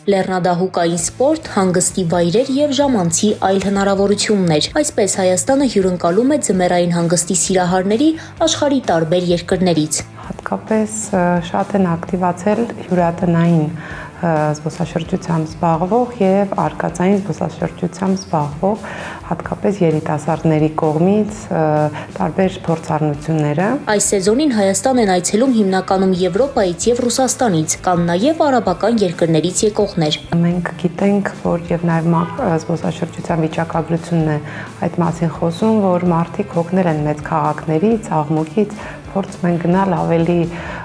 Լեռնադահուկային սպորտ, հանգստի վայրեր եւ ժամանցի այլ հնարավորություններ։ Այսպես Հայաստանը հյուրընկալում է ձմեռային հանգստի սիրահարների աշխարհի տարբեր երկրներից։ Հատկապես շատ են ակտիվացել հյուրատնային զբոսաշրջությամբ զբաղվող եւ արկածային զբոսաշրջությամբ զբաղվող հատկապես երիտասարդների կողմից տարբեր փորձառնությունները։ Այս սեզոնին Հայաստան են այցելում հիմնականում Եվրոպայից եւ Ռուսաստանից, կան նաեւ արաբական երկրներից եկողներ։ Մենք գիտենք, որ եւ նաեւ զբոսաշրջության վիճակագրությունն է այդ մասին խոսում, որ մարդիկ հոգնել են մեծ քաղաքներից, աղմուկից, փորձում են գնալ ավելի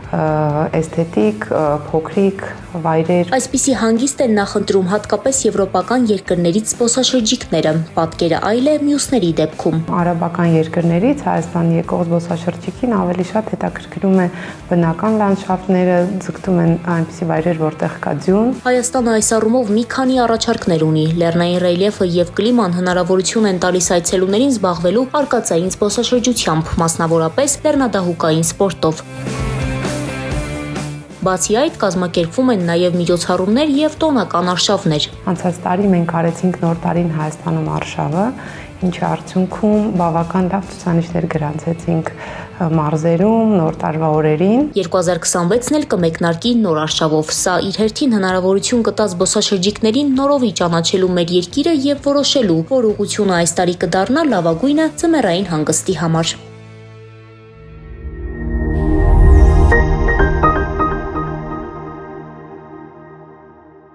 էսթետիկ, փոքրիկ վայրեր։ Այսպիսի հանգիստ են նախընտրում հատկապես եվրոպական երկրներից զբոսաշրջիկները, պատկերը այլ է մյուսների դեպքում։ Արաբական երկրներից Հայաստան եկող զբոսաշրջիկին ավելի շատ հետաքրքրում է բնական լանդշաֆտները, ձգտում են այնպիսի վայրեր, որտեղ կա ձյուն։ Հայաստանը այս առումով մի քանի առաջարկներ ունի։ Լեռնային ռելիեֆը եւ կլիման հնարավորություն են տալիս այցելուներին զբաղվելու արկածային զբոսաշրջությամբ, մասնավորապես լեռնադահուկային սպորտով։ Բացի այդ, կազմակերպվում են նաև միջոցառումներ եւ տոնական արշավներ։ Անցած տարի մենք արեցինք Նոր տարին Հայաստանում արշավը, ինչի արդյունքում բավական լավ ցուցանիշներ գրանցեցինք մարզերում, Նոր տարվա օրերին։ 2026-ն էլ կմեկնարկի նոր արշավով։ Սա իր հերթին հնարավորություն կտա զբոսաշրջիկներին նորովի ճանաչելու մեր երկիրը եւ որոշելու, որ ուղղությունը այս տարի կդառնա լավագույնը ձմեռային հանգստի համար։